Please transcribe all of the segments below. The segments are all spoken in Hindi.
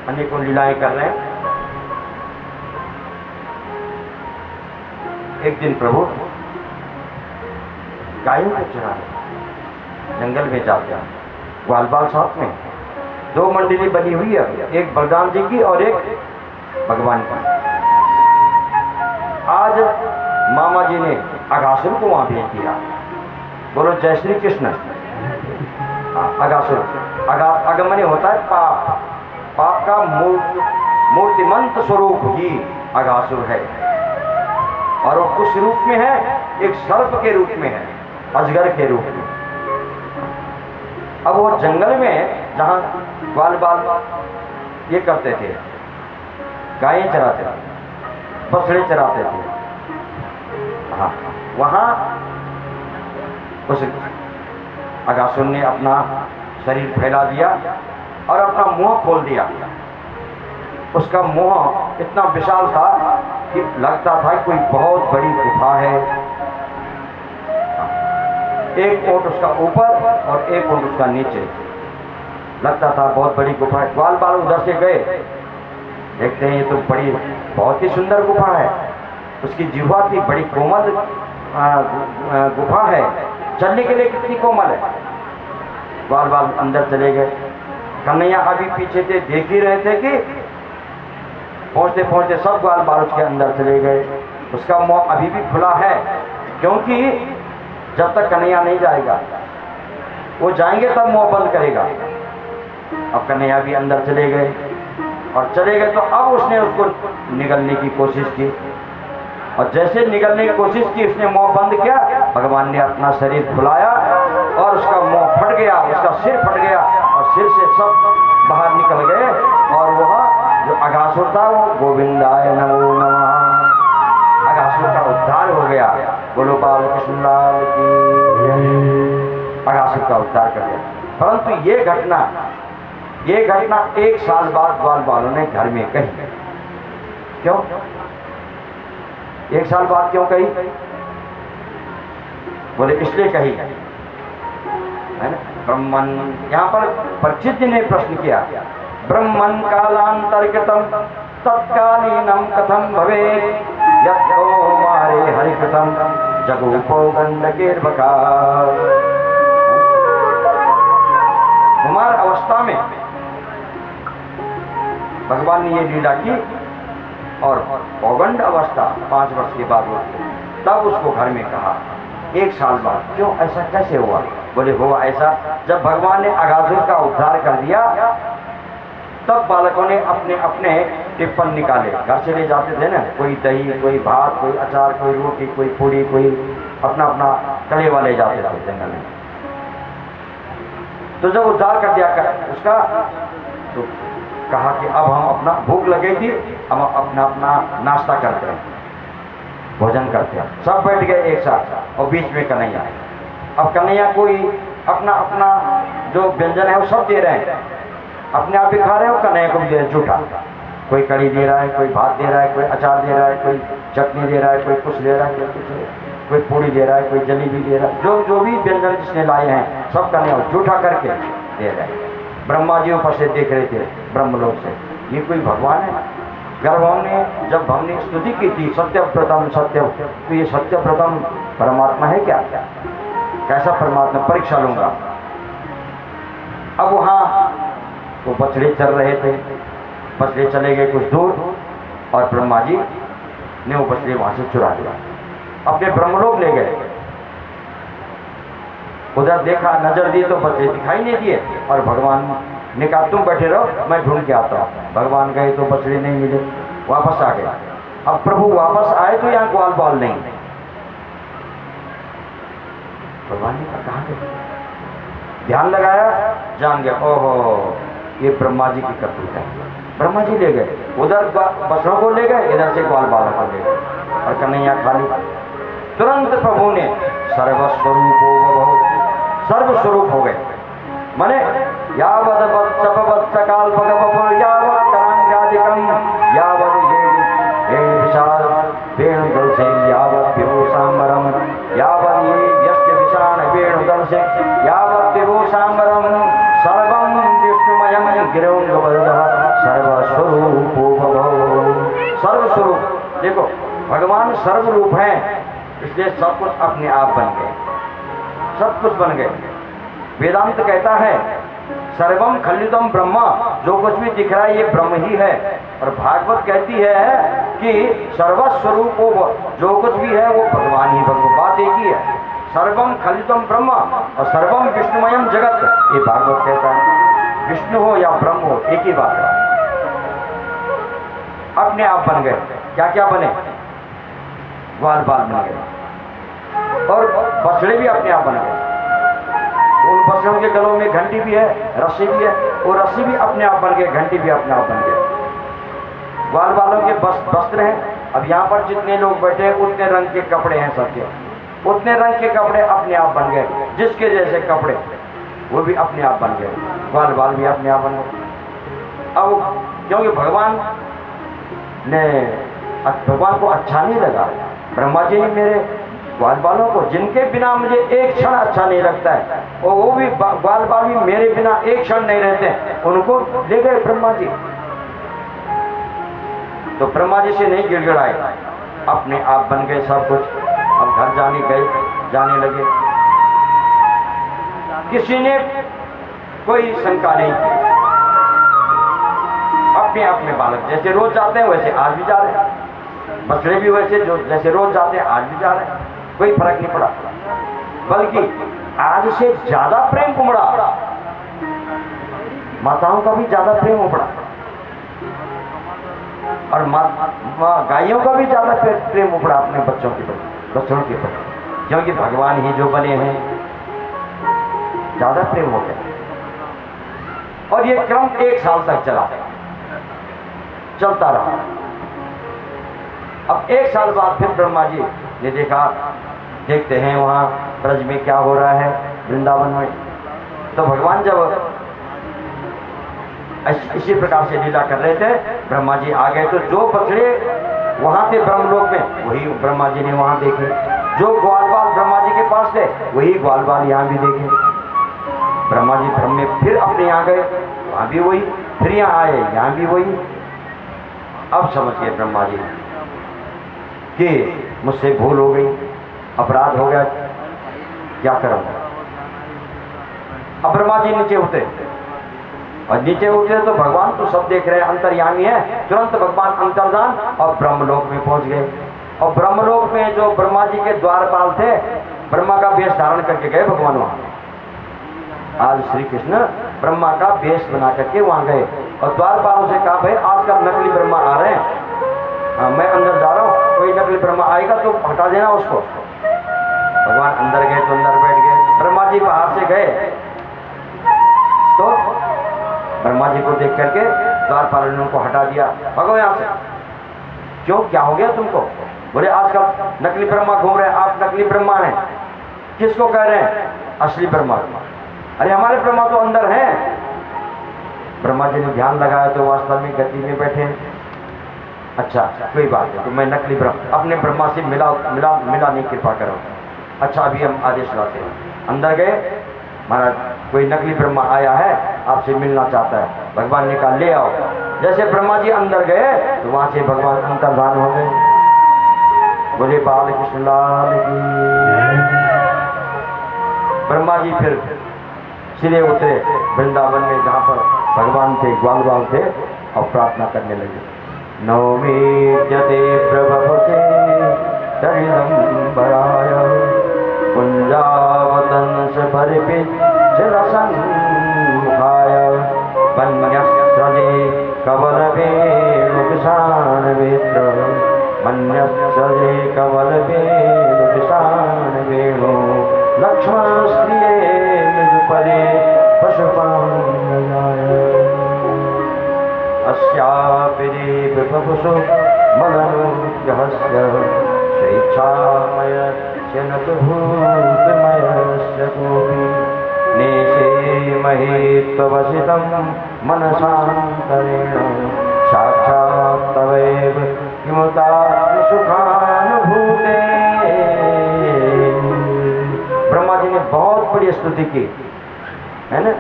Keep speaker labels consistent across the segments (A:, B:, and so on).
A: अनेकों लीलाएं कर रहे हैं। एक दिन प्रभु गायों को चराने जंगल में जाते हैं। ग्वालबाल साथ में दो मंडली बनी हुई है, एक बलराम जी की और एक भगवान की। आज मामा जी ने अगासुर को वहां भेज दिया। बोलो जय श्री कृष्ण। अगासुर अगमने होता है पाप, पाप का मूर्तिमंत स्वरूप ही अगासुर है। और वो कुछ रूप में है, एक सर्प के रूप में है, अजगर के रूप में। अब वो जंगल में जहां ग्वालबाल ये करते थे, गायें चराते थे, बछड़े चराते थे, हाँ, वहां उस अगासुर ने अपना शरीर फैला दिया और अपना मुंह खोल दिया। उसका मुंह इतना विशाल था कि लगता था कोई बहुत बड़ी गुफा है। एक ओंठ उसका ऊपर और एक ओंठ उसका नीचे, लगता था बहुत बड़ी गुफा है। ग्वालबाल उधर से गए, देखते हैं ये तो बड़ी बहुत ही सुंदर गुफा है। उसकी जिह्वा थी, बड़ी कोमल गुफा है, चलने के लिए कितनी कोमल है। ग्वालबाल अंदर चले गए। कन्हैया अभी पीछे थे, देख ही रहे थे कि पहुंचते पहुंचते सब ग्वालबाल उसके अंदर चले गए। उसका मुंह अभी भी खुला है, क्योंकि जब तक कन्हैया नहीं जाएगा, वो जाएंगे तब मुंह बंद करेगा। अब कन्हैया भी अंदर चले गए और चले गए तो अब उसने उसको निगलने की कोशिश की, और जैसे निगलने की कोशिश की उसने मुंह बंद किया। भगवान ने अपना शरीर फुलाया और उसका मुंह फट गया, उसका सिर फट गया और सिर से सब बाहर निकल गए। और वह जो अगासुर था वो गोविंदाय नमो नमः, अगासुर का उद्धार हो गया। बोलो बाल कृष्ण लाल की, अगासुर का उद्धार कर दिया। परंतु ये घटना 1 साल बाद ग्वालबालों ने घर में कही। क्यों 1 साल बाद क्यों कही? बोले इसलिए कही है ना, ब्रह्मन, यहाँ पर परीक्षित जी ने प्रश्न किया, ब्रह्मन कालांतरिकृतम तत्कालीनम कथम भवेत् यतो मारे हरिकृतम जगूपो गंडकीर्बकार। कुमार अवस्था में भगवान ने ये लीला की और पौगंड अवस्था 5 वर्ष के बाद हुई, तब उसको घर में कहा 1 साल बाद। क्यों ऐसा कैसे हुआ? बोले हुआ ऐसा, जब भगवान ने अगासुर का उद्धार कर दिया तब बालकों ने अपने अपने टिप्पण निकाले, घर से ले जाते थे ना, कोई दही, कोई भात, कोई अचार, कोई रोटी, कोई पूड़ी, कोई अपना अपना तले वाले जाते थे जंगल में। तो जब उद्धार कर दिया उसका, तो कहा कि अब हम अपना भूख लगेगी, हम अपना अपना नाश्ता करते हैं, भोजन करते हैं। सब बैठ गए एक साथ और बीच में कन्हैया। अब कन्हैया कोई अपना अपना जो व्यंजन है वो सब दे रहे हैं, अपने आप ही खा रहे हो। कन्हैया को भी दे रहे झूठा, कोई कड़ी दे रहा है, कोई भात दे रहा है, कोई अचार दे रहा है, कोई चटनी दे रहा है, कोई कुछ दे रहा है, कोई कुछ दे रहा है, कोई पूड़ी दे रहा है, कोई जलेबी दे रहा है। जो भी व्यंजन जिसने लाए हैं सब कन्हैया झूठा करके दे रहे हैं। ब्रह्मा जी ऊपर से देख रहे थे ब्रह्मलोक से, ये कोई भगवान है? गर्भ हमने जब हमने स्तुति की थी सत्य प्रथम सत्य, तो ये सत्य प्रथम परमात्मा है क्या? कैसा परमात्मा? परीक्षा लूंगा। अब वहां तो बछड़े चल रहे थे, बछड़े चले गए कुछ दूर और ब्रह्मा जी ने वो बछड़े वहां से चुरा लिया, अपने ब्रह्मलोक ले गए। उधर देखा, नजर दी तो बछड़े दिखाई नहीं दिए और भगवान ने कहा तुम बैठे रहो, मैं ढूंढ के आता हूँ। भगवान गए तो बछड़े नहीं मिले, वापस आ गए। अब प्रभु वापस आए तो यहाँ ग्वालबाल नहीं। भगवान ने कहा गए, ध्यान लगाया, जान गया, ओहो ये ब्रह्मा जी की करतूत है। ब्रह्मा जी ले गए, उधर बछड़ों को ले गए, इधर से ग्वालबालों को ले गए और कन्हैया खाली। तुरंत प्रभु ने सर्वस्वरूप हो गए, माने यावद वत्स काल भगवपुर यावद करांग्यादिकम यावद ये विशाल वेणुदल से यावद विभूषांबरम यावद ये यस्य विशाल वेणुदल से यावद विभूषांबरम सर्वम विष्णुमयम गिरंगवरदः सर्वस्वरूपो भवो। सर्वस्वरूप, देखो भगवान सर्वरूप हैं, इसलिए सब कुछ अपने आप बन गए, सब कुछ बन गए। वेदांत कहता है सर्वम खलितम ब्रह्मा, जो कुछ भी दिख रहा है ये ब्रह्म ही है। और भागवत कहती है कि सर्वस्वरूप जो कुछ भी है वो भगवान ही, भगवान बात एक ही है। सर्वम खलितम ब्रह्मा और सर्वम विष्णुमयम जगत, ये भागवत कहता है। विष्णु हो या ब्रह्म हो एक ही बात है, अपने आप बन गए। क्या क्या बने? ग्वाल बाल बन गए और बछड़े भी अपने आप बन गए। उन बछड़ों के गलों में घंटी भी है, रस्सी भी है, वो रस्सी भी अपने आप बन गए, घंटी भी अपने आप बन गए। ग्वाल बालों के वस्त्र हैं। अब यहाँ पर जितने लोग बैठे हैं उतने रंग के कपड़े हैं सबके, उतने रंग के कपड़े अपने आप बन गए। जिसके जैसे कपड़े वो भी अपने आप बन गए, ग्वाल बाल भी अपने आप बन गए। अब क्योंकि भगवान को अच्छा नहीं लगा, ब्रह्मा जी ने मेरे ग्वाल बालों को, जिनके बिना मुझे एक क्षण अच्छा नहीं लगता है, और वो भी ग्वाल बाल भी मेरे बिना एक क्षण नहीं रहते, उनको ले गए ब्रह्मा जी। तो ब्रह्मा जी से नहीं गिड़गिड़ाए, अपने आप बन गए सब कुछ। अब घर जाने लगे। किसी ने कोई शंका नहीं की, अपने आप में बालक जैसे रोज जाते हैं वैसे आज भी जा रहे हैं, बछड़े भी वैसे जो जैसे रोज जाते हैं आज भी जा रहे हैं, कोई फर्क नहीं पड़ा। बल्कि आज से ज्यादा प्रेम उमड़ा, माताओं का भी ज्यादा प्रेम उमड़ा और गायों का भी ज्यादा प्रेम उमड़ा अपने बच्चों के प्रति, बच्चों के प्रति, क्योंकि भगवान ही जो बने हैं, ज्यादा प्रेम हो गया। और ये क्रम 1 साल तक चलता रहा। अब 1 साल बाद फिर ब्रह्मा जी ने देखते हैं वहां ब्रज में क्या हो रहा है, वृंदावन में। तो भगवान जब इसी प्रकार से लीला कर रहे थे, ब्रह्मा जी आ गए। तो जो बछड़े वहां थे ब्रह्मलोक में, वही ब्रह्मा जी ने वहां देखे। जो ग्वाल बाल ब्रह्मा जी के पास थे, वही ग्वाल बाल यहाँ भी देखे। ब्रह्मा जी ब्रह्म में फिर अपने यहाँ गए, वहां भी वही, फिर यहाँ आए, यहाँ भी वही। अब समझ गए ब्रह्मा जी कि मुझसे भूल हो गई, अपराध हो गया, क्या करूंगा। अब ब्रह्मा जी नीचे उतरे, और नीचे उतरे तो भगवान तो सब देख रहे हैं, अंतर्यामी है। तुरंत भगवान अंतर्धान और ब्रह्मलोक में पहुंच गए। और ब्रह्मलोक में जो ब्रह्मा जी के द्वारपाल थे, ब्रह्मा का वेश धारण करके गए भगवान वहां। आज श्री कृष्ण ब्रह्मा का वेश बना करके वहां गए और द्वारपालों से कहा, भाई आजकल नकली ब्रह्मा आ रहे हैं, मैं अंदर जा रहा हूँ, कोई नकली ब्रह्मा आएगा तो हटा देना उसको। भगवान अंदर गए तो अंदर बैठ गए। ब्रह्मा जी बाहर से गए तो ब्रह्मा जी को देख करके द्वारपाल ने उनको हटा दिया, भगो यहाँ से। क्यों, क्या हो गया तुमको? बोले आजकल नकली ब्रह्मा घूम रहे हैं, आप नकली ब्रह्मा हैं। किसको कह रहे हैं? असली ब्रह्मा। अरे हमारे ब्रह्मा तो अंदर हैं। ब्रह्मा जी ने ध्यान लगाया तो वास्तव में गति में बैठे। अच्छा कोई बात नहीं, तो मैं नकली ब्रह्मा, अपने ब्रह्मा से मिला नहीं, कृपा करो। अच्छा अभी हम आदेश लाते हैं। अंदर गए, महाराज कोई नकली ब्रह्मा आया है, आपसे मिलना चाहता है। भगवान ने कहा ले आओ। जैसे ब्रह्मा जी अंदर गए तो वहां से भगवान अंतर्धान हो गए। बोले बाल कृष्ण लाल की। ब्रह्मा जी फिर सीधे उतरे वृंदावन में, जहाँ पर भगवान थे, ग्वाल बाल थे, और प्रार्थना करने लगे। नौमीत्यते प्रभुसे दरिदंबराय कुंजावतंस परिपित जलसन्मुखाय वन्यस्रजे कवलवेणुकिशानवेत्र वन्यस्रजे कवलवेणुकिशानवेणु लक्ष्मणस्त्रिये मृदुपदे पशुपालनाय अस्यापिरेव बपुषु मदनुग्रहस्य स्वेच्छामय जनतु भूतमयस्य कोऽपि नेशे महे त्ववसितं मनसान्तरेण साक्षात् तवैव किमुतात्मसुखानुभूते। ब्रह्मा जी ने बहुत बड़ी स्तुति की है ना,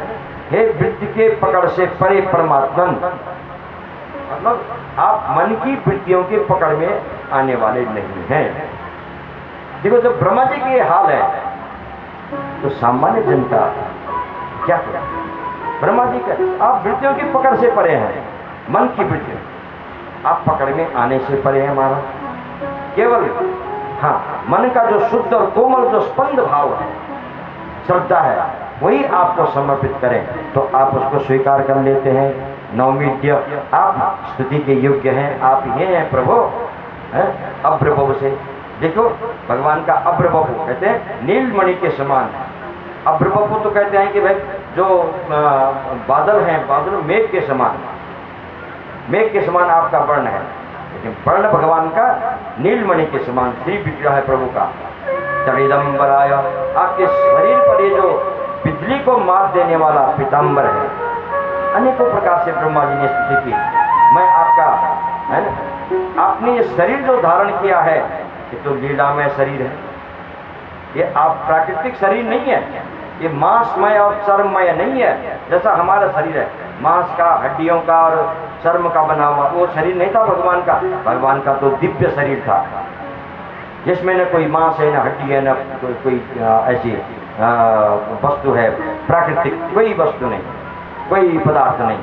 A: हे वृत्ति के पकड़ से परे परमात्मन, मतलब आप मन की वृत्तियों के पकड़ में आने वाले नहीं हैं। देखो जब ब्रह्मा जी के हाल है तो सामान्य जनता क्या करे? ब्रह्मा जी का आप वृत्तियों की पकड़ से परे हैं, मन की वृत्ति आप पकड़ में आने से परे हैं हमारा। केवल हाँ, मन का जो शुद्ध और कोमल जो स्पंद भाव है, श्रद्धा है, वही आपको समर्पित करें तो आप उसको स्वीकार कर लेते हैं। नौमिद्य, आप स्तुति के योग्य हैं, आप ये हैं प्रभु, अभ्रभव से। देखो भगवान का अभ्रभव कहते हैं नीलमणि के समान। अभ्रभव तो कहते हैं कि भाई जो बादल हैं, बादल मेघ के समान, मेघ के समान आपका वर्ण है, लेकिन वर्ण भगवान का नीलमणि के समान श्री विग्रह है प्रभु का। तड़िदम्बराय, आपके शरीर पर ये जो बिजली को मात देने वाला पीताम्बर है, अनेकों प्रकार से ब्रह्मा जी ने स्तुति की। मैं आपका है ना, आपने ये शरीर जो धारण किया है ये तो लीलामय शरीर है, ये आप प्राकृतिक शरीर नहीं है, ये मांसमय और चर्ममय नहीं है जैसा हमारा शरीर है, मांस का, हड्डियों का और चर्म का बना हुआ, वो शरीर नहीं था भगवान का। भगवान का तो दिव्य शरीर था जिसमें न कोई मांस है, न हड्डी है, न कोई ऐसी वस्तु है प्राकृतिक, कोई वस्तु नहीं, कोई पदार्थ नहीं।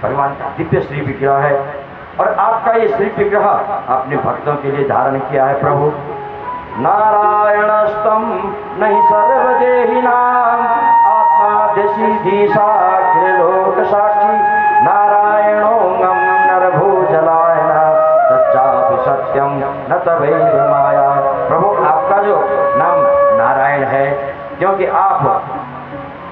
A: भगवान का दिव्य श्री विग्रह है और आपका ये श्री विग्रह अपने भक्तों के लिए धारण किया है प्रभु। नारायणस्तम नहीं सर्वदेहिनाम आत्माद्यसीधीशा लोक साक्षी नारायणोंगम नरभूजलायन सच्चापि सत्यम न तवैव माया। प्रभु आपका जो नाम नारायण है, क्योंकि आप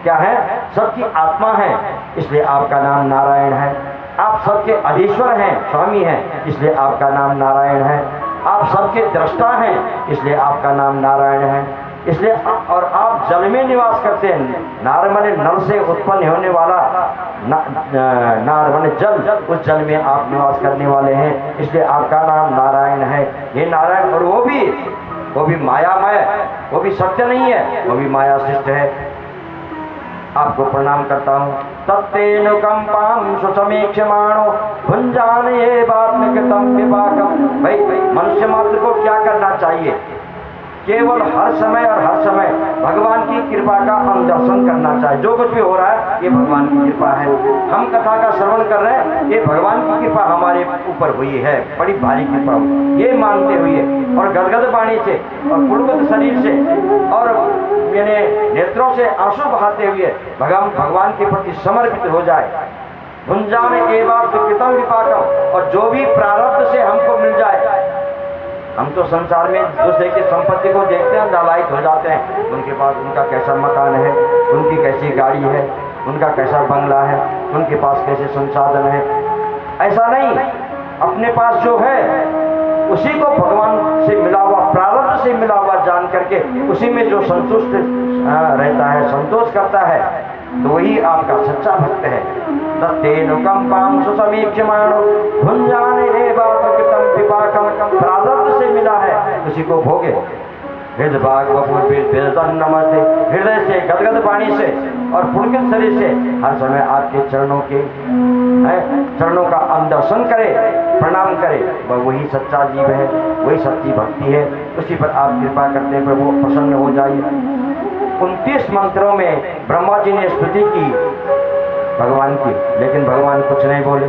A: क्या है, सबकी आत्मा है, इसलिए आपका नाम नारायण है। आप सबके अधीश्वर हैं, स्वामी हैं, इसलिए आपका नाम नारायण है। आप सबके दृष्टा हैं, इसलिए आपका नाम नारायण है। इसलिए और आप जल में निवास करते हैं, नार माने नल से उत्पन्न होने वाला नार माने जल, उस जल में आप निवास करने वाले हैं, इसलिए आपका नाम नारायण है। ये नारायण, और वो भी मायामय, वो भी सत्य नहीं है, वो भी माया सृष्ट है। आपको प्रणाम करता हूँ। तत्तेनुकंपां सुसमीक्षमाणो भुंजाने बात्मिकतम विपाकम। भाई मनुष्य मात्र को क्या करना चाहिए? केवल हर समय और हर समय भगवान की कृपा का हम दर्शन करना चाहिए। जो कुछ भी हो रहा है ये भगवान की कृपा है। हम कथा का श्रवण कर रहे हैं, ये भगवान की कृपा हमारे ऊपर हुई है, बड़ी भारी कृपा हुई, ये मानते हुए और गदगद वाणी से और पुलकित शरीर से और यानी नेत्रों से आंसू बहाते हुए भगवान के प्रति समर्पित हो जाए। भुंजान एवं कृतम विपाकम, और जो भी प्रारब्ध से हमको मिल जाए। हम तो संसार में दूसरे की संपत्ति को देखते हैं, लालायित हो जाते हैं, उनके पास उनका कैसा मकान है, उनकी कैसी गाड़ी है, उनका कैसा बंगला है, उनके पास कैसे संसाधन है। ऐसा नहीं, अपने पास जो है उसी को भगवान से मिला हुआ, प्रारब्ध से मिला हुआ जान करके उसी में जो संतुष्ट रहता है, संतोष करता है, तो वही आपका सच्चा भक्त है। तत्तेनुकंपां सुसमीक्षमाणो भुंजाने एवात्मकृतं विपाकम। प्रारब्ध से मिला है उसी को भोगे। हृदय भाग नमस्ते, हृदय से गदगद वाणी से और पुलकित शरीर से हर समय आपके चरणों का दर्शन करे, प्रणाम करे। वह वही सच्चा जीव है, वही सच्ची भक्ति है, उसी पर आप कृपा करते हैं प्रभु, प्रसन्न हो जाइए। 29 मंत्रों में ब्रह्मा जी ने स्तुति की भगवान की, लेकिन भगवान कुछ नहीं बोले।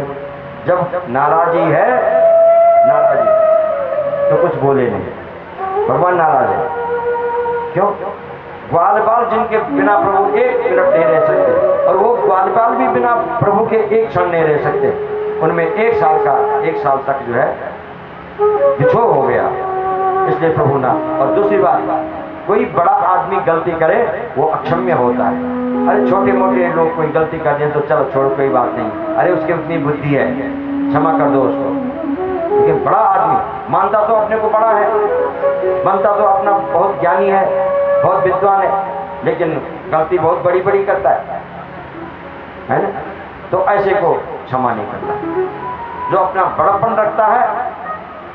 A: जब नाराजी है, नाराजी तो कुछ बोले नहीं, भगवान नाराज है। क्यों? ग्वाल बाल जिनके बिना प्रभु एक मिनट नहीं रह सकते, और वो ग्वाल बाल भी बिना प्रभु के एक क्षण नहीं रह सकते, उनमें एक साल तक जो है बिछोह हो गया, इसलिए प्रभु ना। और दूसरी बात, कोई बड़ा आदमी गलती करे वो अक्षम्य होता है। अरे छोटे मोटे लोग कोई गलती कर दें तो चलो छोड़ो, कोई बात नहीं, अरे उसकी उतनी बुद्धि है, क्षमा कर दो उसको। लेकिन बड़ा आदमी मानता तो अपने को बड़ा है, मानता तो अपना बहुत ज्ञानी है, बहुत विद्वान है, लेकिन गलती बहुत बड़ी बड़ी करता है ना? तो ऐसे को क्षमा नहीं करना। जो अपना बड़प्पन रखता है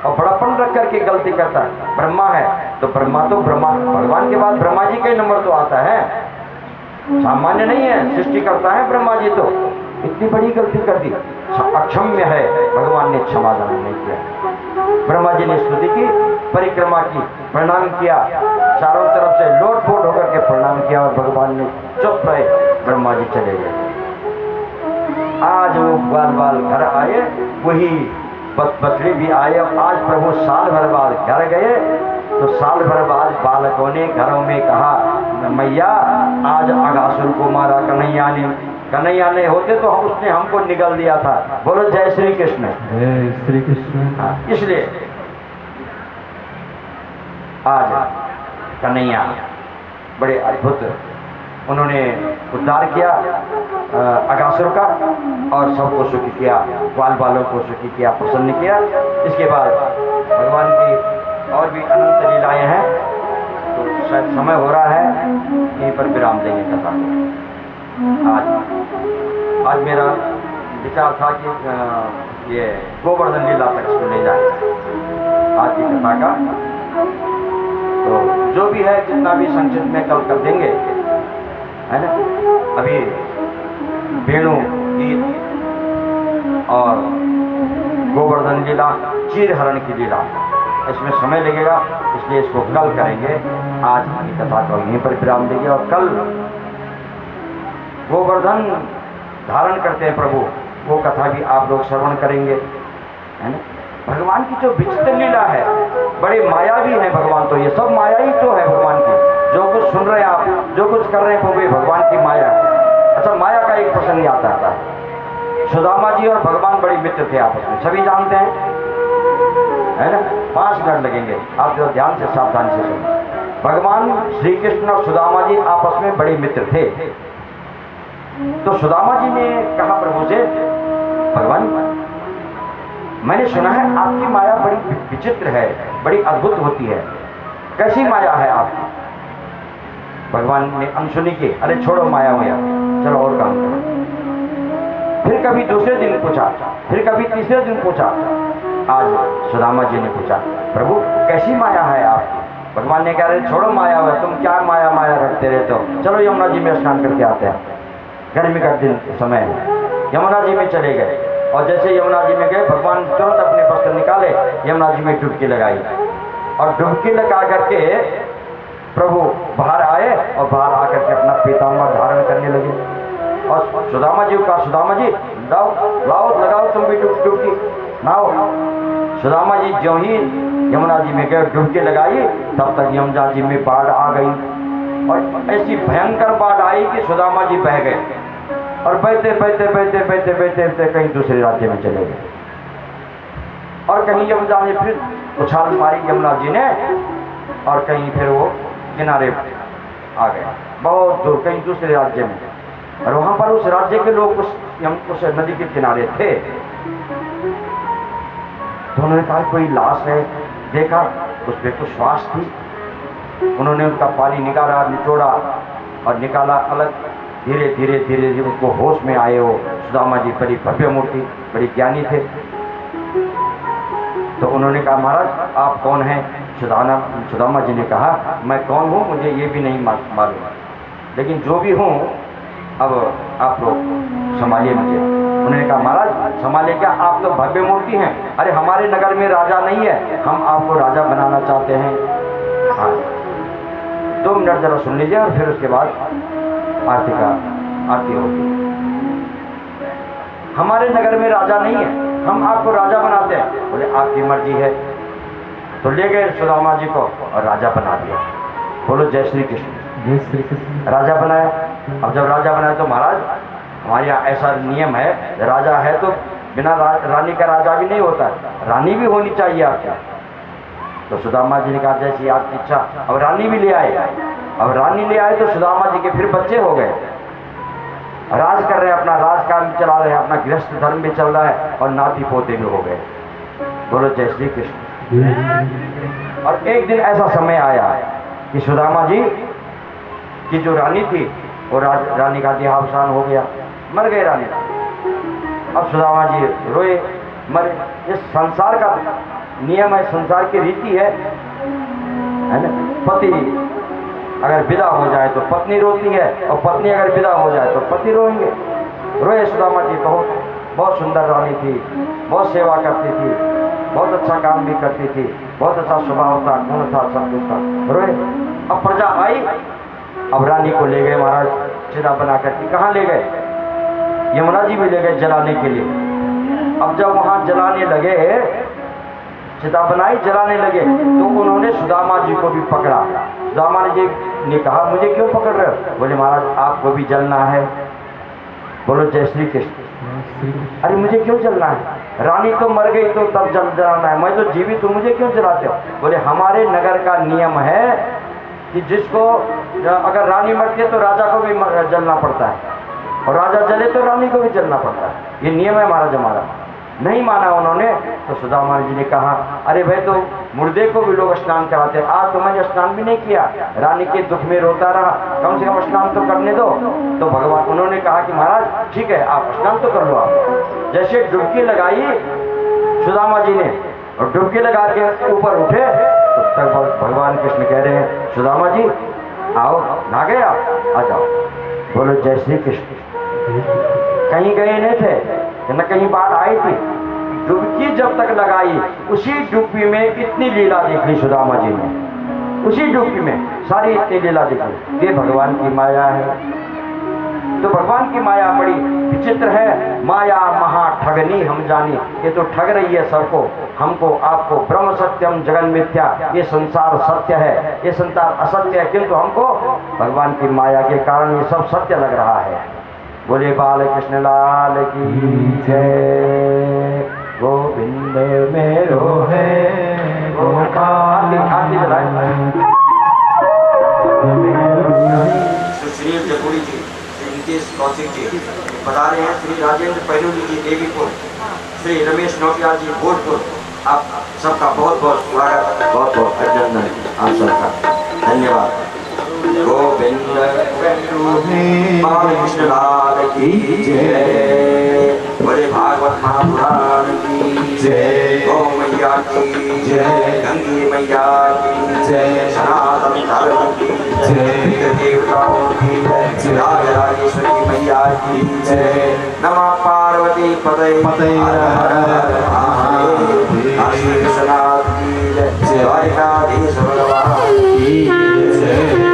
A: और बड़प्पन रख करके गलती करता है, ब्रह्मा है तो ब्रह्मा भगवान के बाद ब्रह्मा जी का ही नंबर तो आता है। सामान्य नहीं है, सृष्टि करता है ब्रह्मा जी, तो इतनी बड़ी गलती कर दी, अक्षम्य है, भगवान ने क्षमा दान नहीं किया। ब्रह्मा जी ने स्तुति की, परिक्रमा की, प्रणाम किया, चारों तरफ से लोटपोट होकर के प्रणाम किया और भगवान ने चुप रहे, ब्रह्मा जी चले गए। आज वो बाल बाल घर आए, वही बछड़ी भी आए। आज प्रभु साल भर बाद घर गए तो साल भर बाद बालकों ने घरों में कहा, मैया आज अगासुर को मारा कन्हैया ने, कन्हैया नहीं होते तो उसने हमको निगल दिया था। बोलो जय श्री कृष्ण।
B: जय श्री कृष्ण।
A: हाँ, इसलिए आज कन्हैया बड़े अद्भुत उन्होंने उद्धार किया अगासुर का और सबको सुखी किया, ग्वाल बालों को सुखी किया, प्रसन्न किया। इसके बाद भगवान की और भी अनंत लीलाएं हैं, तो शायद समय हो रहा है, यहीं पर विराम देंगे कथा को। आज मेरा विचार था कि ये गोवर्धन लीला तक इसको ले जाए आज की कथा का। तो जो भी है जितना भी संक्षिप्त में कल कर देंगे, है ना। अभी वेणु गीत और गोवर्धन लीला, चीरहरण की लीला, इसमें समय लगेगा, इसलिए इसको कल करेंगे। आज की कथा को यहीं पर विराम देंगे और कल गोवर्धन धारण करते हैं प्रभु, वो कथा भी आप लोग श्रवण करेंगे, है ना। भगवान की जो विचित्र लीला है, बड़े मायावी है भगवान, तो ये सब माया ही तो है भगवान की। जो कुछ सुन रहे हैं आप, जो कुछ कर रहे हैं वो भगवान की माया। अच्छा, माया का एक प्रसंग आता है। सुदामा जी और भगवान बड़े मित्र थे आपस में, सभी जानते हैं, है ना। 5 मिनट लगेंगे, आप जो ध्यान से सावधानी से सुनिए। भगवान श्री कृष्ण और सुदामा जी आपस में बड़े मित्र थे। तो सुदामा जी ने कहा प्रभु से, भगवान मैंने सुना है आपकी माया बड़ी विचित्र है, बड़ी अद्भुत होती है, कैसी माया है आपकी। भगवान ने अनसुनी की, अरे छोड़ो माया हुआ, चलो और काम करो। फिर कभी दूसरे दिन पूछा, फिर कभी तीसरे दिन पूछा। आज सुदामा जी ने पूछा, प्रभु कैसी माया है आपकी। भगवान ने कहा, अरे छोड़ो माया हुआ, तुम क्या माया माया रखते रहते हो, चलो यमुना जी में स्नान करके आते हैं। गर्मी का दिन समय है, यमुना जी में चले गए और जैसे यमुना जी में गए, भगवान तुरंत अपने वस्त्र निकाले, यमुना जी में डुबकी लगाई और डुबकी लगा करके प्रभु बाहर आए और बाहर आकर के अपना पीताम्बर धारण करने लगे। और सुदामा जी का, सुदामा जी लाओ लाओ लगाओ तुम भी डुबकी नाओ। सुदामा जी ज्यों ही यमुना जी में गए, डुबकी लगाई, तब तक यमुना जी में बाढ़ आ गई और ऐसी भयंकर बाढ़ आई कि सुदामा जी बह गए और बहते बहते बहते बहते बहते बहते कहीं दूसरे राज्य में चले गए। और कहीं यमुना जी फिर उछाल मारी यमुना जी ने और कहीं फिर वो किनारे आ गए, बहुत दूर कहीं दूसरे राज्य में। और वहां पर उस राज्य के लोग उस नदी के किनारे थे। तो उन्होंने कहा कोई लाश है, देखा उस पर कुछ श्वास थी। उन्होंने उसका पानी निकाला, निचोड़ा और निकाला अलग। धीरे धीरे धीरे धीरे उसको होश में आए। वो सुदामा जी बड़ी भव्य मूर्ति, बड़ी ज्ञानी थे। तो उन्होंने कहा, महाराज आप कौन हैं। सुदामा जी ने कहा, मैं कौन हूँ मुझे ये भी नहीं मालूम, लेकिन जो भी हूँ अब आप लोग संभालिए मुझे। उन्होंने कहा, महाराज संभालिए क्या, आप तो भव्य मूर्ति हैं। अरे हमारे नगर में राजा नहीं है, हम आपको राजा बनाना चाहते हैं। हाँ 2 मिनट जरा सुन लीजिए और फिर उसके बाद आरती होगी। हमारे नगर में राजा नहीं है, हम आपको राजा बनाते हैं। बोले आपकी मर्जी है। तो ले गए सुदामा जी को और राजा बना दिया। बोलो जय श्री कृष्ण।
B: जय श्री कृष्ण।
A: राजा बनाया। अब जब राजा बनाया तो महाराज हमारे यहाँ ऐसा नियम है, राजा है तो बिना रानी का राजा भी नहीं होता, रानी भी होनी चाहिए आपके। तो सुदामा जी ने कहा जैसी आपकी इच्छा। अब रानी भी ले आए। अब रानी ले आए तो सुदामा जी के फिर बच्चे हो गए, राज कर रहे हैं, अपना राजकाज चला रहे हैं, अपना गृहस्थ धर्म भी चल रहा है और नाती पोते भी हो गए। बोलो जय श्री कृष्ण। और एक दिन ऐसा समय आया कि सुदामा जी की जो रानी थी वो रानी का देहावसान हो गया, मर गए रानी। अब सुदामा जी रोए, मरे। ये संसार का नियम है, संसार की रीति है ना। पति अगर विदा हो जाए तो पत्नी रोती है, और पत्नी अगर विदा हो जाए तो पति रोएंगे। रोए सुदामा जी। बहुत सुंदर रानी थी, बहुत सेवा करती थी, बहुत अच्छा काम भी करती थी, बहुत अच्छा स्वभाव था, गुण था, सब कुछ था। रोए। अब प्रजा आई, अब रानी को ले गए महाराज चिता बना करके। कहाँ ले गए? यमुना जी भी ले गए जलाने के लिए। अब जब वहां जलाने लगे, चिता बनाई, जलाने लगे, तो उन्होंने सुदामा जी को भी पकड़ा। सुदामा जी ने कहा मुझे क्यों पकड़ रहे हो? बोले महाराज आपको भी जलना है। बोलो जय श्री कृष्ण। अरे मुझे क्यों जलना है? रानी तो मर गई तो तब जलाना है, मैं तो जीवित हूँ, मुझे क्यों जलाते हो? बोले हमारे नगर का नियम है कि जिसको अगर रानी मरती है तो राजा को भी जलना पड़ता है, और राजा जले तो रानी को भी जलना पड़ता है, ये नियम है महाराज हमारा। नहीं माना उन्होंने। तो सुदामा जी ने कहा अरे भाई तो मुर्दे को भी लोग स्नान कराते हैं, आज तो मैंने स्नान भी नहीं किया, रानी के दुख में रोता रहा, कम से कम स्नान तो करने दो। तो भगवान उन्होंने कहा कि महाराज ठीक है आप स्नान तो कर लो। आप जैसे डुबकी लगाई सुदामा जी ने, और डुबकी लगा के ऊपर उठे, तो तक भगवान कृष्ण कह रहे हैं सुदामा जी आओ, नहा गए आप, आ जाओ। बोलो जय श्री कृष्ण। कहीं गए नहीं थे न कहीं बाढ़ आई थी। डुबकी जब तक लगाई, उसी डुबकी में इतनी लीला देख ली सुदामा जी ने, उसी डुबकी में सारी इतनी लीला देख ली। ये भगवान की माया है। तो भगवान की माया बड़ी विचित्र है। माया महा ठगनी हम जानी, ये तो ठग रही है सबको, हमको आपको। ब्रह्म सत्यम जगन मिथ्या, ये संसार सत्य है, ये संसार असत्य है, किंतु हमको भगवान की माया के कारण ये सब सत्य लग रहा है। बोले बाल कृष्ण लाल की जय। गोविंद मेरो है गोपाल। आरती जलाए। श्री जगुड़ी जी, श्री कौशिक जी बता रहे हैं, श्री राजेंद्र पैरूली जी देवीपुर, श्री रमेश नौटियाल जी भोजपुर। आप सबका बहुत बहुत स्वागत, बहुत बहुत अभिनंदन आप सबका, धन्यवाद। गोविंद बाल कृष्ण लाल की जय। बड़े भागवत महापुराण की जय। गौ मैया की जय, गंगे मैया की जय, सनातन धर्म की जय, देवताओं की जय, राजराजेश्वरी मैया की जय। नमः पार्वती पतये पतये हर हर महादेव। श्री कृष्णनाथ की जय, द्वारिकाधीश भगवान की जय।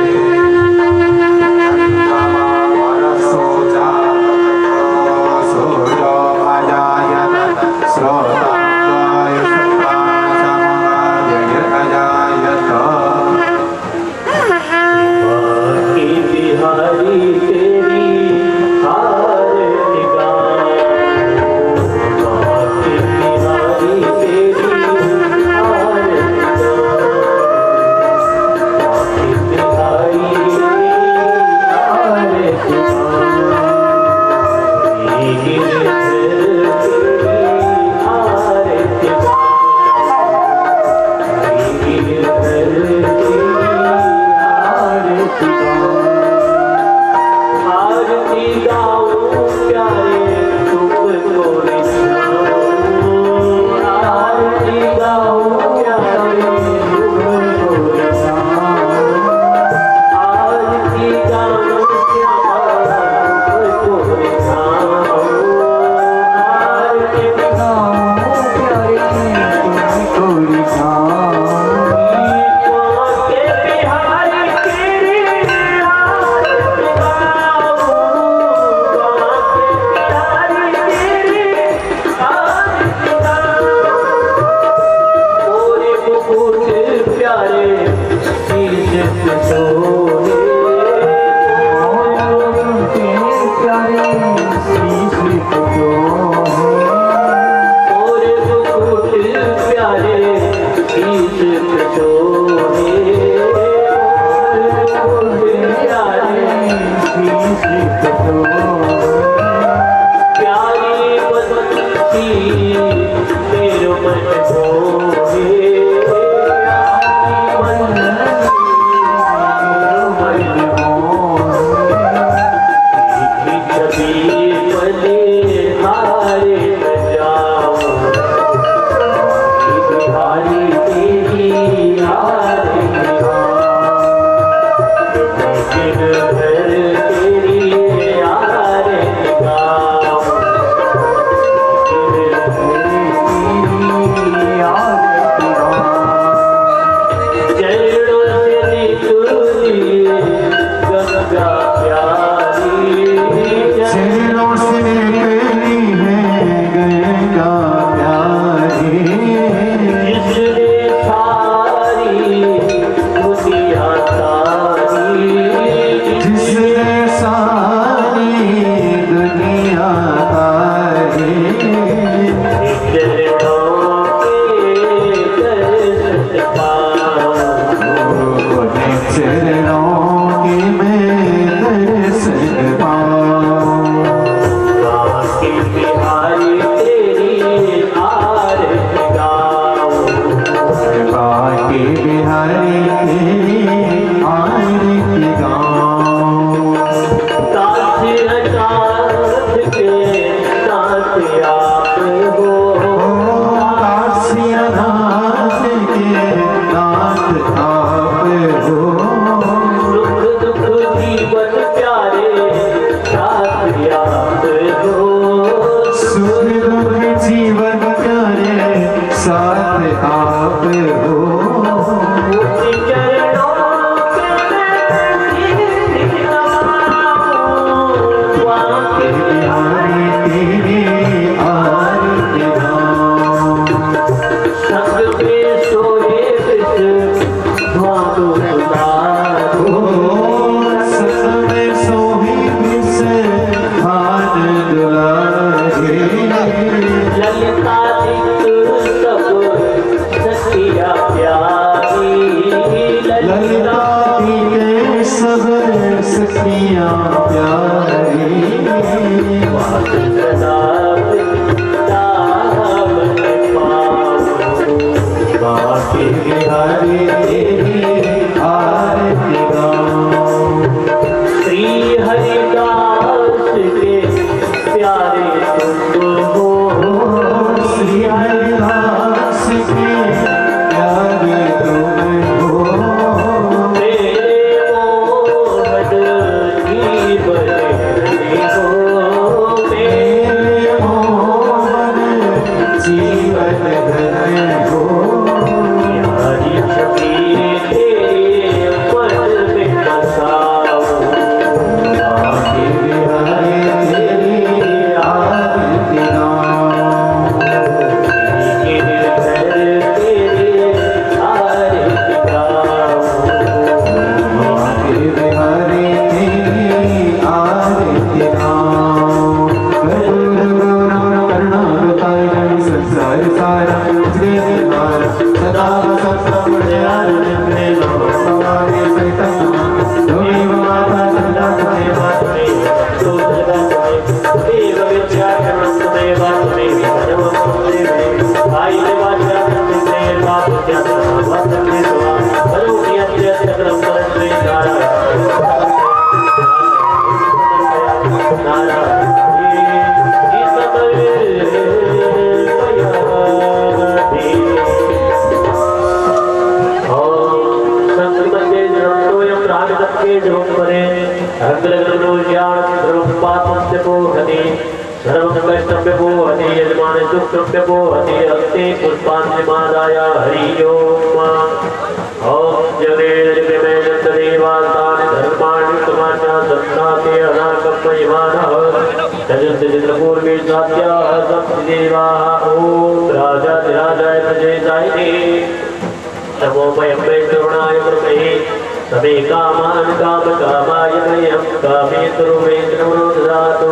C: समे कामान काम कामाय मह्यं कामेतरो मे ददातु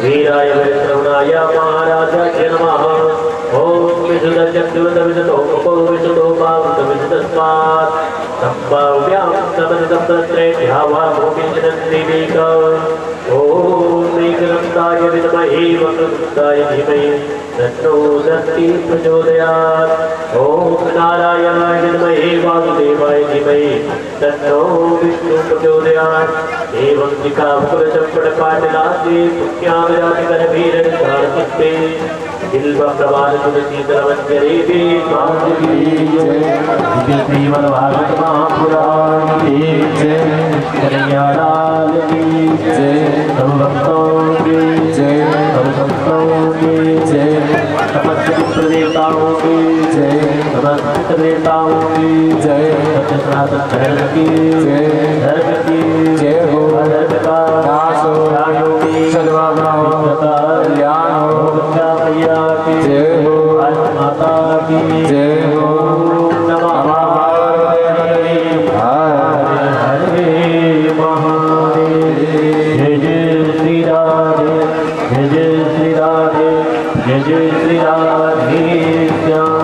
C: वीराय वैष्णवाय महाराजाय नमः ओम विशुद्धचक्षुर्विशुद्धो विशुद्धो पावकविशुद्धस्मात् सम्भाव्यां समदसप्तत्रेभ्यः वा भूमिजनन्दिवीक ओम मेघनन्दाय विद्महे वक्रतुण्डाय धीमहि तन्नो दन्ति प्रचोदयात् ओम नारायणाय विद्महे वासुदेवाय धीमहि तन्नो विष्णु प्रचोदयात् एवं जिकाकुलचम्पटपाटलाद्ये पुण्याविराजकरवीरनिधानपुष्पे बिल्वप्रवालतुलसीतलवञ्जरेभे श्रीमद्भागवत महापुराण की जय कन्यालाल की जय सर्वभक्तों की जय सर्वभक्तों की जय समस्त देवताओं की जय समस्त देवताओं की जय सनातन धर्म की जय धर्म की जय हो धर्म का नाश हो प्राणियों की सद्भावना हो कल्याण हो गंगा मैया की जय हो माता की जय हो नमः पार्वती हरे महादेव जय जय श्री राधे जय जय श्री राधे जय जय श्री राधे श्याम।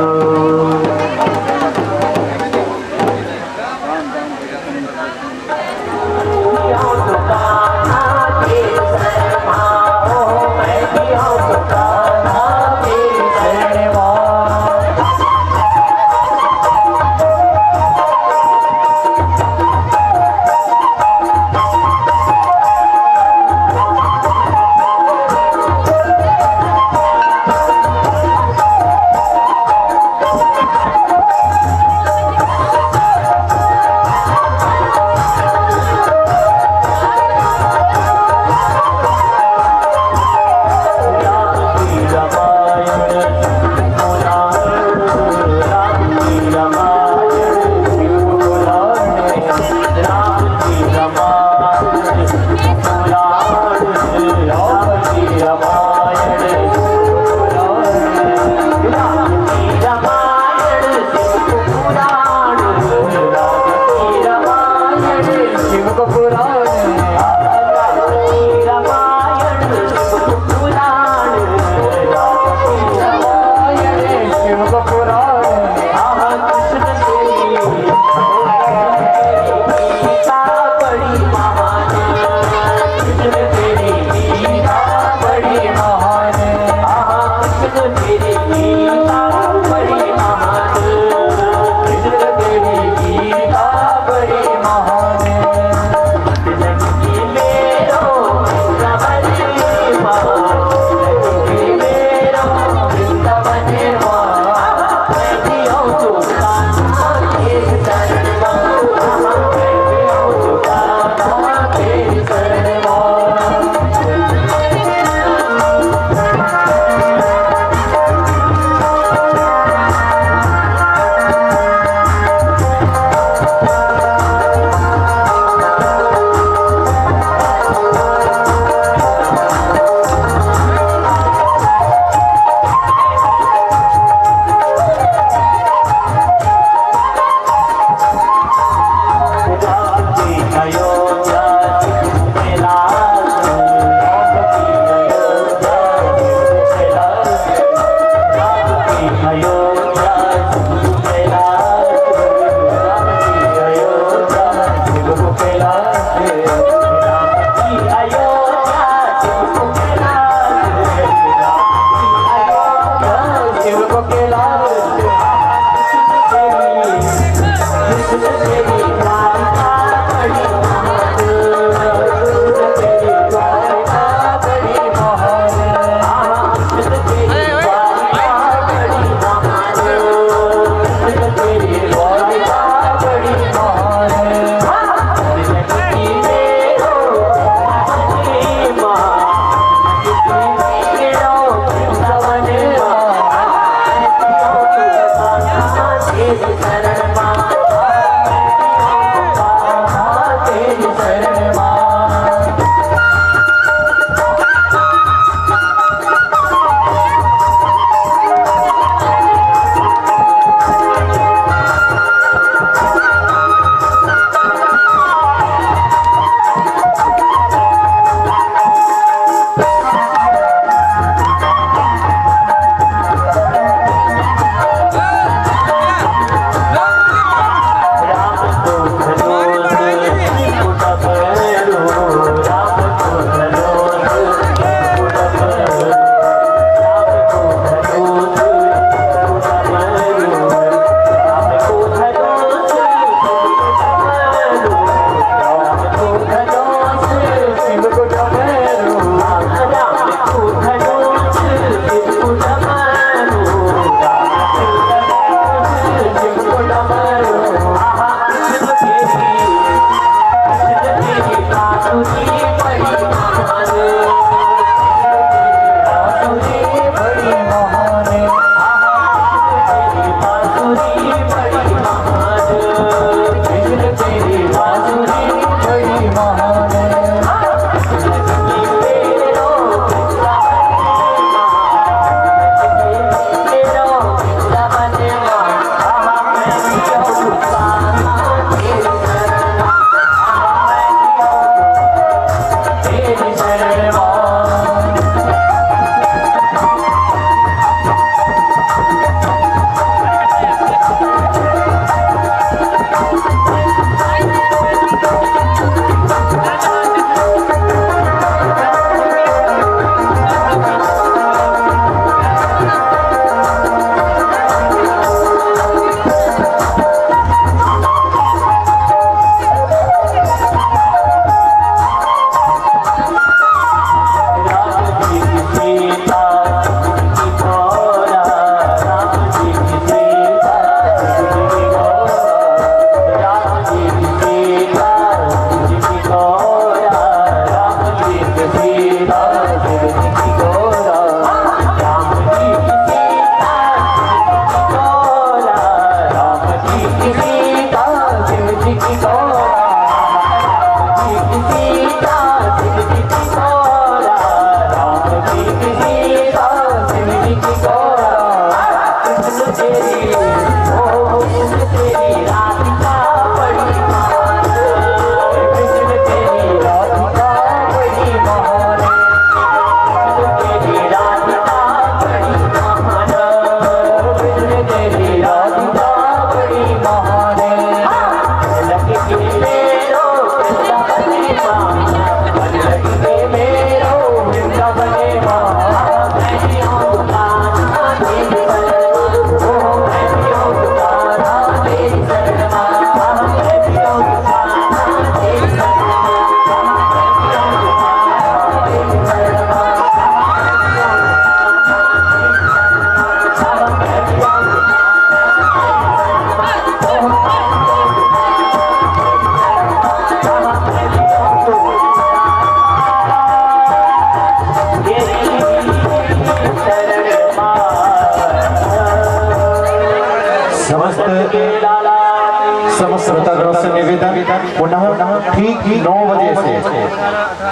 C: समस्त श्रोतागणों से निवेदन पुनः ठीक 9 बजे से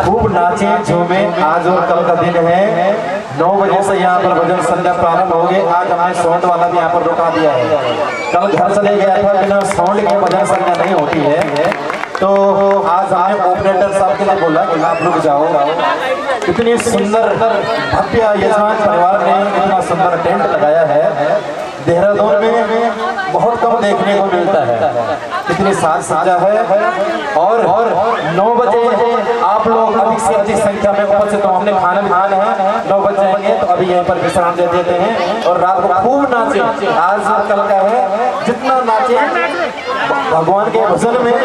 C: खूब नाचे झूमे। आज और कल का दिन है। 9 बजे से यहाँ पर भजन संध्या प्रारंभ हो गए। आज हमने साउंड वाला भी यहाँ पर रुका दिया है। कल घर चले गया था, बिना साउंड के भजन संध्या नहीं होती है। तो आज हमने ऑपरेटर साहब के लिए बोला कि आप रुक जाओ। इतनी सुंदर भव्य यजमान परिवार ने इतना सुंदर टेंट लगाया है। देहरादून में बहुत कम देखने को मिलता है। इतनी साज सज्जा है और 9 बजे आप लोग अधिक से अधिक संख्या में उपस्थित हो। हमने खाना खाना है, 9 बज जाएंगे तो अभी यहीं पर विश्राम दे देते हैं और रात को खूब नाचे। आज कल का है, जितना नाचे भगवान के भजन में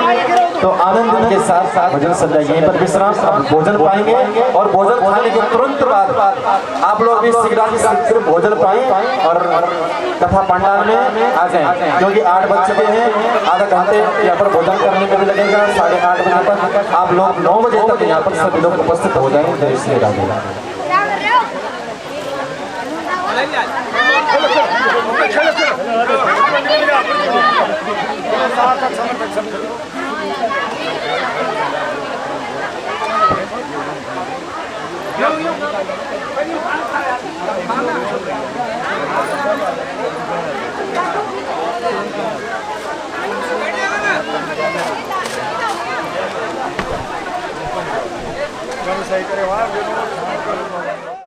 C: तो आनंद के साथ साथ भजन संध्या यहीं पर विश्राम भोजन पाएंगे और भोजन खाने के तुरंत बाद आप लोग भी शीघ्र भोजन पाएं और कथा पंडाल में आ जाएं, क्योंकि 8 बज चुके हैं। आधा घंटे यहाँ पर भोजन करने में भी लगेगा। 8:30 बजे तक आप लोग 9 बजे तक यहाँ पर सभी लोग उपस्थित हो जाएंगे। जय श्री राधे।
D: सही करे